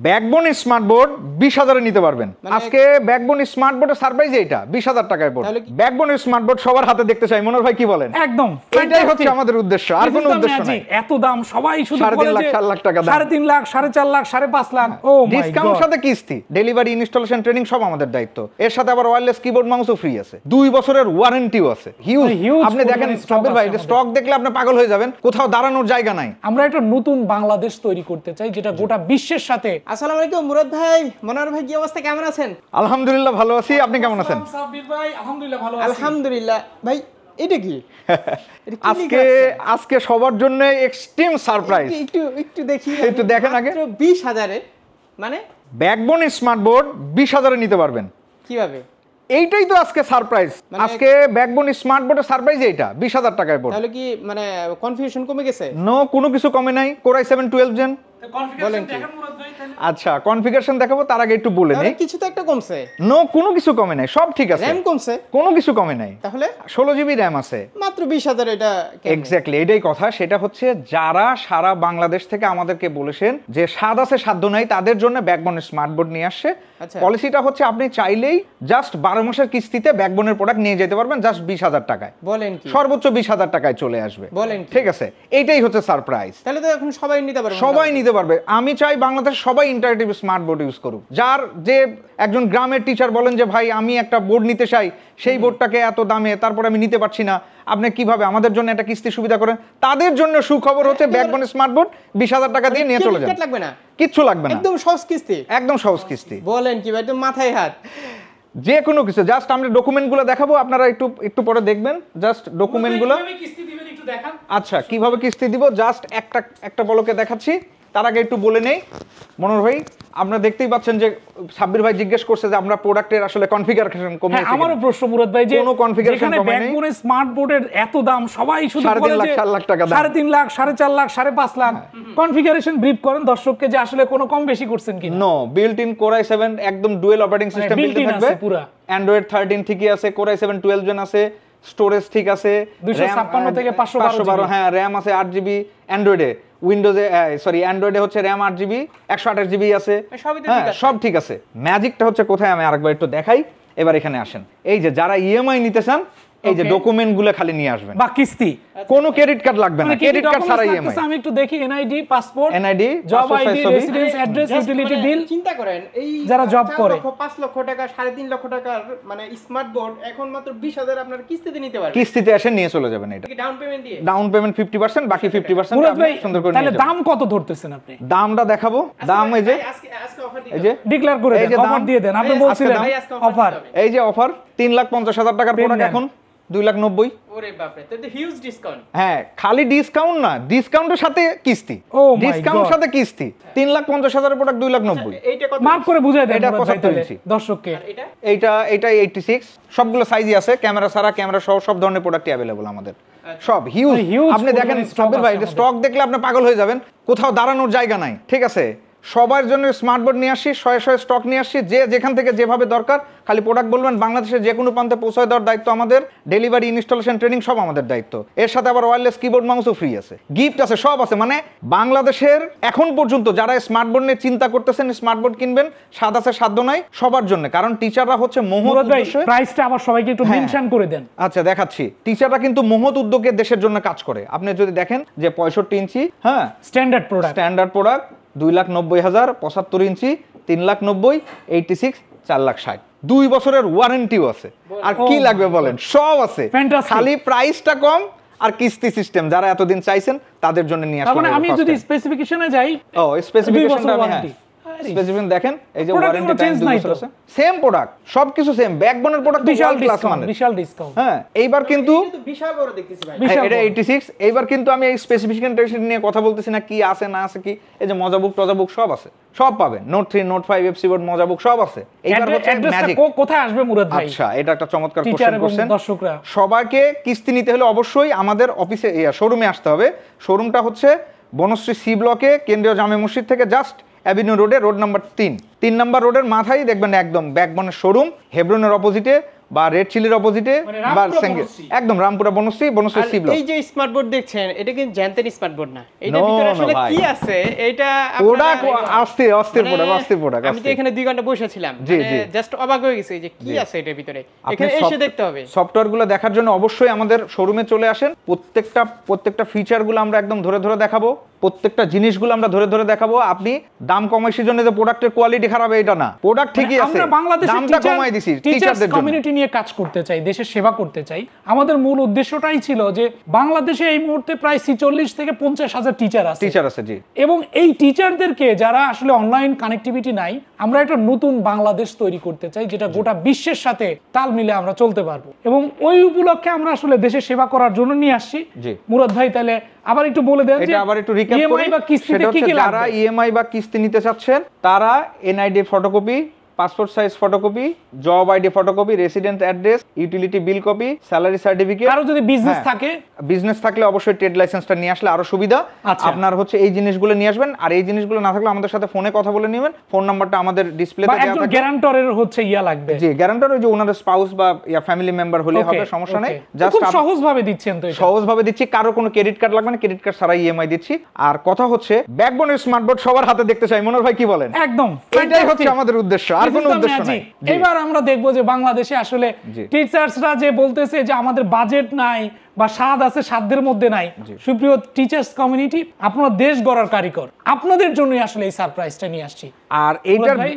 Backbone smart board 20,000-এ নিতে পারবেন। আজকে ব্যাকবোন স্মার্ট বোর্ডের সারপ্রাইজ এইটা 20,000 টাকায় বোর্ড। ব্যাকবোন স্মার্ট বোর্ড সবার হাতে দেখতে চাই। মনোহর ভাই কি বলেন? একদম এটাই হচ্ছে আমাদের উদ্দেশ্য, আর কোনো উদ্দেশ্য নাই। এত দাম সবাই শুধু 3.5 লাখ 4 লাখ টাকা দাম, 3.5 লাখ 4.5 লাখ 5.5 লাখ। ও মাই গড, ডিসকাউন্ট সাথে কিস্তি, ডেলিভারি, ইনস্টলেশন, ট্রেনিং সব আমাদের দায়িত্ব। এর সাথে আবার ওয়্যারলেস কিবোর্ড মাউসও ফ্রি আছে, 2 বছরের ওয়ারেন্টিও আছে। হিউজ। আপনি দেখেন সাব্বির ভাই, স্টক দেখলে আপনি পাগল হয়ে যাবেন, কোথাও দাঁড়ানোর জায়গা নাই। আমরা একটা নতুন বাংলাদেশ তৈরি করতে চাই যেটা গোটা বিশ্বের সাথে। আসসালামু আলাইকুম মুরাদ ভাই, মনোহর ভাই, কি অবস্থা, কেমন আছেন? আলহামদুলিল্লাহ ভালো আছি, আপনি কেমন আছেন? সাব্বির ভাই আলহামদুলিল্লাহ ভালো আছি। আলহামদুলিল্লাহ ভাই। এটা কি? আজকে সবার জন্য এক্সট্রিম সারপ্রাইজ। একটু দেখি, একটু দেখেন আগে। 20,000-এ মানে ব্যাকবোন স্মার্ট বোর্ড 20,000-এ নিতে পারবেন। কিভাবে? এইটাই তো আজকে সারপ্রাইজ। আজকে ব্যাকবোন স্মার্ট বোর্ডের সারপ্রাইজ এইটা 20,000 টাকায় বোর্ড। তাহলে কি মানে কনফিউশন কমে গেছে? নো, কোনো কিছু কমে নাই। Core i7 12 gen. বলেন কি? আচ্ছা, কনফিগারেশন দেখাবো, তার আগে একটু বলে নেই। কিছু তো একটা কমছে। নো, কোনো কিছু কমে নাই, সব ঠিক আছে। র‍্যাম কমছে? কোনো কিছু কমে নাই। তাহলে 16 জিবি র‍্যাম আছে মাত্র 20,000। এটা এক্স্যাক্টলি এটাই কথা। সেটা হচ্ছে যারা সারা বাংলাদেশ থেকে আমাদেরকে বলেছেন যে স্বাদ আছে সাধ্য নাই, তাদের জন্য ব্যাকবোন স্মার্ট বোর্ড নিয়ে আসছে। পলিসিটা হচ্ছে আপনি চাইলেই জাস্ট 12 মাসের কিস্তিতে ব্যাকবোনের প্রোডাক্ট নিয়ে যেতে পারবেন জাস্ট 20,000 টাকায়। বলেন কি? সর্বোচ্চ 20,000 টাকায় চলে আসবে। বলেন ঠিক আছে, এইটাই হচ্ছে সারপ্রাইজ। তাহলে তো এখন সবাই নিতে পারবে। সবাই নিতে পারবে। আমি চাই বাংলাদেশ সবাই ইন্টারেক্টিভ স্মার্ট বোর্ড ইউজ করুক। যার যে একজন গ্রামের টিচার বলেন যে ভাই আমি একটা বোর্ড নিতে চাই, সেই বোর্ডটাকে এত দামে, তারপর আমি নিতে পারছি না, আপনি কিভাবে আমাদের জন্য একটা কিস্তি সুবিধা করেন। তাদের জন্য সুখবর হচ্ছে ব্যাকবোন স্মার্ট বোর্ড 20,000 টাকা দিয়ে নিয়ে চলে যাবেন। লাগবে না, কিচ্ছু লাগবে না, একদম সহজ কিস্তি। একদম সহজ কিস্তি। বলেন কি ভাই, একদম মাথায় হাত। যে কোনো কিছু, জাস্ট আমরা ডকুমেন্টগুলো দেখাবো, আপনারা একটু পরে দেখবেন। জাস্ট ডকুমেন্টগুলো। কিস্তি দিবেন একটু দেখান। আচ্ছা, কিভাবে কিস্তি দিব জাস্ট একটা পলকে দেখাচ্ছি। তার আগে একটু বলে নেই মনোহর ভাই, আপনারা দেখতেই পাচ্ছেন যে সাব্বির ভাই জিজ্ঞেস করছে যে আমরা প্রোডাক্টের আসলে কনফিগারেশন কমে আছে। আমারও প্রশ্ন মুরাদ ভাই, যে কোনো কনফিগারেশন কমে নাই। ব্যাকবোনের স্মার্ট বোর্ডের এত দাম সবাই শুধু বলে 3.5 লাখ 4 লাখ টাকা দাম, 3.5 লাখ 4.5 লাখ 5.5 লাখ। কনফিগারেশন ব্রিফ করেন দর্শককে যে আসলে কোনো কম বেশি করছেন কিনা। No, built in Core i7 একদম ডুয়াল অপারেটিং সিস্টেম বিল্ট থাকবে পুরো। Android 13 ঠিকই আছে, Core i7 12 জেন আছে, স্টোরেজ ঠিক আছে, 256 থেকে 512। হ্যাঁ, র‍্যাম আছে 8 জিবি। অ্যান্ড্রয়েডে, উইন্ডোজে অ্যান্ড্রয়েডে হচ্ছে র‍্যাম 8 জিবি, 128 জিবি আছে। হ্যাঁ, সব ঠিক আছে। ম্যাজিকটা হচ্ছে কোথায় আমি আরেকবার একটু দেখাই। এবার এখানে আসেন। এই যে যারা ইএমআই নিতে চান, এই যে ডকুমেন্টগুলো খালি নিয়ে আসবেন, বা কিস্তি, কোনো ক্রেডিট কার্ড লাগবে না। ক্রেডিট কার্ড ছাড়া ইএমআই। আমি একটু দেখি NID, passport, NID, job ID, residence address, utility bill. চিন্তা করেন এই যারা জব করে 5 লক্ষ টাকা, 3.5 লক্ষ টাকার মানে স্মার্ট বোর্ড এখন মাত্র 20,000 আপনারা কিস্তিতে নিতে পারবেন। কিস্তিতে এসে নিয়ে চলে যাবেন। এটা ডাউন পেমেন্ট দিয়ে, ডাউন পেমেন্ট 50%, বাকি 50% মুরাদ ভাই সুন্দর করে তাহলে নিয়ে যাবেন। দাম কত ধরতেছেন আপনি? দামটা দেখাবো। দাম এই যে আজকে অফার এই যে ডিক্লেয়ার করে দেন, অফার দিয়ে দেন। আপনি বলছিলেন অফার। এই যে অফার 3,50,000 টাকার প্রোডাক্ট এখন 2,90,000। ওরে বাপ রে, তো হিউজ ডিসকাউন্ট। হ্যাঁ, খালি ডিসকাউন্ট না, ডিসকাউন্টের সাথে কিস্তি। ডিসকাউন্টের সাথে কিস্তি 3,50,000 এর প্রোডাক্ট 2,90,000। এইটা কত? মার্ক করে বুঝাই দেন এটা মুরাদ ভাই 75 ইঞ্চি দর্শককে। এইটা 86। সবগুলো সাইজই আছে, ক্যামেরা ছাড়া, ক্যামেরা সহ সব ধরনের প্রোডাক্টই अवेलेबल আমাদের। সব হিউজ। আপনি দেখেন সাব্বির ভাই, স্টক দেখলে আপনি পাগল হয়ে যাবেন, কোথাও দাঁড়ানোর জায়গা নাই। ঠিক আছে, সবার জন্য স্মার্ট বোর্ড নিয়ে আসছি, শয়ে স্টক নিয়ে আসছি। যে যেখান থেকে যেভাবে দরকার খালি প্রোডাক্ট বলবেন, বাংলাদেশের যে কোনো প্রান্তে পৌঁছায় দেওয়ার দায়িত্ব আমাদের। ডেলিভারি, ইনস্টলেশন, ট্রেনিং সব আমাদের দায়িত্ব। এর সাথে আবার ওয়্যারলেস কিবোর্ড মাউসও ফ্রি আছে, গিফট আছে, সব আছে। মানে বাংলাদেশের এখন পর্যন্ত যারা স্মার্ট বোর্ড নিয়ে চিন্তা করতেছেন, স্মার্ট বোর্ড কিনবেন, স্বাদ আছে সাধ্য নাই, সবার জন্য। কারণ টিচাররা হচ্ছে মহৎ উদ্দেশ্যে। প্রাইসটা আবার সবাইকে একটু মেনশন করে দেন। আচ্ছা, দেখাচ্ছি। টিচাররা কিন্তু মহৎ উদ্যোগে দেশের জন্য কাজ করে। আপনি যদি দেখেন যে 65 ইঞ্চি, হ্যাঁ, স্ট্যান্ডার্ড প্রোডাক্ট 2,90,000, 75 ইঞ্চি 3,90,000, 86 4,60,000। 2 বছরের ওয়ারেন্টিও আছে। আর কি লাগবে বলেন, সব আছে। খালি প্রাইসটা কম আর কিস্তি সিস্টেম। যারা এতদিন চাইছেন তাদের জন্য নিয়ে আসলাম। মানে আমি যদি স্পেসিফিকেশনে যাই, স্পেসিফিকেশনটা আমি স্পেসিফিকেশন দেখেন, এই যে ওয়ারেন্টি টাইম 2 বছর আছে, সেম প্রোডাক্ট, সবকিছু সেম। ব্যাকবোনের প্রোডাক্ট বিশাল ডিসকাউন্ট। হ্যাঁ, এইবার কিন্তু বিশাল বড় দেখতেছি ভাই, এটা 86। এইবার কিন্তু আমি এই স্পেসিফিকেশন নিয়ে কথা বলতেছি না, কি আছে না আছে কি। এই যে মজাবুক টজাবুক সব আছে, সব পাবেন। নোট 3, নোট 5, এফসি বোর্ড, মজাবুক সব আছে। এইবার হচ্ছে ম্যাজিক। কোথায় আসবে মুরাদ ভাই? আচ্ছা, এটা একটা চমৎকার কোশ্চেন করছেন। দর্শকরা সবাইকে কিস্তি নিতে হলে অবশ্যই আমাদের অফিসে শোরুমে আসতে হবে। শোরুমটা হচ্ছে বনশ্রী সি ব্লকে, কেন্দ্রীয় জামে মসজিদ থেকে জাস্ট অ্যাভিনিউ রোডে, রোড নাম্বার 3 নম্বর রোডের মাথায় দেখবেন একদম ব্যাকবোনের শোরুম। হেব্রনের অপোজিটে বা রেড চিলির অপোজিটে মানে বা রামপুরা সেঙ্গে বনশ্রী। একদম রামপুরা বনশ্রী আর সি ব্লক। এই যে স্মার্ট বোর্ড দেখছেন এটা কিন্তু জ্যান্তের স্মার্ট বোর্ড না, এটার No, ভিতরে no, আসলে ভাই। কি আছে এটা প্রোডাক্ট আপনারা- অস্থির অস্থির মানে প্রোডাক্ট অস্থির প্রোডাক্ট আমি তো এখানে 2 ঘন্টা বসেছিলাম, জি, জি। জাস্ট অবাক হয়ে গেছি যে কি আছে এটার ভিতরে, এখানে এসে দেখতে হবে। সফটওয়্যারগুলো দেখার জন্য অবশ্যই আমাদের শোরুমে চলে আসেন। প্রত্যেকটা ফিচারগুলো আমরা একদম ধরে ধরে দেখাবো, প্রত্যেকটা জিনিসগুলো আমরা ধরে ধরে দেখাবো। আপনি দাম কমাইছির জন্য যে প্রোডাক্টের কোয়ালিটি খারাপ এটা না, প্রোডাক্ট ঠিকই আছে, আমরা বাংলাদেশের দামটা কমাই দিছি টিচারদের জন্য। কমিউনিটি নিয়ে কাজ করতে চাই, দেশের সেবা করতে চাই। আমাদের মূল উদ্দেশ্যটাই ছিল যে বাংলাদেশে এই মুহূর্তে প্রায় 46 থেকে 50,000 টিচার আছে, টিচার আছে জি। এবং এই টিচারদেরকে যারা আসলে অনলাইন কানেক্টিভিটি নাই, আমরা একটা নতুন বাংলাদেশ তৈরি করতে চাই যেটা গোটা বিশ্বের সাথে তাল মিলে আমরা চলতে পারবো, এবং ওই উপলক্ষে আমরা আসলে দেশের সেবা করার জন্য নিয়ে আসছি। জি। মুরাদ ভাই তাহলে আবার একটু বলে দেন যে এটা আবার একটু রিক্যাপ করি। ইএমআই বা কিস্তিতে সেটা কি হচ্ছে কি যারা লাগবে? ইএমআই বা কিস্তি নিতে চাচ্ছেন তারা NID photocopy, passport size photocopy, job ID photocopy, resident address, utility bill copy, salary certificate. কারো যদি বিজনেস হ্যাঁ। থাকে, বিজনেস থাকলে অবশ্যই ট্রেড লাইসেন্সটা নিয়ে আসলে আরো সুবিধা। আচ্ছা। আপনার হচ্ছে এই জিনিসগুলো নিয়ে আসবেন, আর এই জিনিসগুলো না থাকলে আমাদের সাথে ফোনে কথা বলে নেবেন। ফোন নাম্বারটা আমাদের বা ডিসপ্লেতে দেওয়া একজন থাকবে। গ্যারান্টরের হচ্ছে ইয়া লাগবে। জি, গ্যারান্টার ওই যে ওনাদের স্পাউস বা ফ্যামিলি মেম্বার হলে Okay, হবে, সমস্যা নেই। okay. জাস্ট খুব সহজ ভাবে দিচ্ছেন তো এটা। সহজভাবে দিচ্ছি, কারো কোনো ক্রেডিট কার্ড লাগবে না, ক্রেডিট কার্ড ছাড়া ইএমআই দিচ্ছি। আর কথা হচ্ছে ব্যাকবোনের স্মার্টবোর্ড সবার হাতে দেখতে চাই, মনোহর ভাই কি বলেন? একদম এটাই হচ্ছে আমাদের উদ্দেশ্য, আর কোনো উদ্দেশ্য নাই। জি। এবার আমরা দেখবো যে বাংলাদেশে আসলে জি। টিচার্সরা যে বলতেছে যে আমাদের বাজেট নাই বা স্বাদ আছে সাধ্যের মধ্যে নাই, সুপ্রিয় টিচার্স কমিউনিটি, আপনারা দেশ গড়ার কারিগর, আপনাদের জন্যই আসলে এই সারপ্রাইজটা নিয়ে আসছি। আর এইটার ভাই?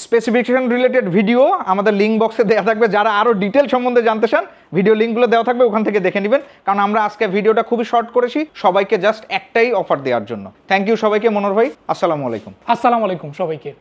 স্পেসিফিকেশন রিলেটেড ভিডিও আমাদের লিংক বক্সে দেওয়া থাকবে, যারা আরো ডিটেল সম্বন্ধে জানতে চান ভিডিও লিংকগুলো দেওয়া থাকবে, ওখান থেকে দেখে নেবেন। কারণ আমরা আজকে ভিডিওটা খুবই শর্ট করেছি সবাইকে জাস্ট একটাই অফার দেওয়ার জন্য। থ্যাংক ইউ সবাইকে। মনোহর ভাই, আসসালামু আলাইকুম। আসসালামু আলাইকুম সবাইকে।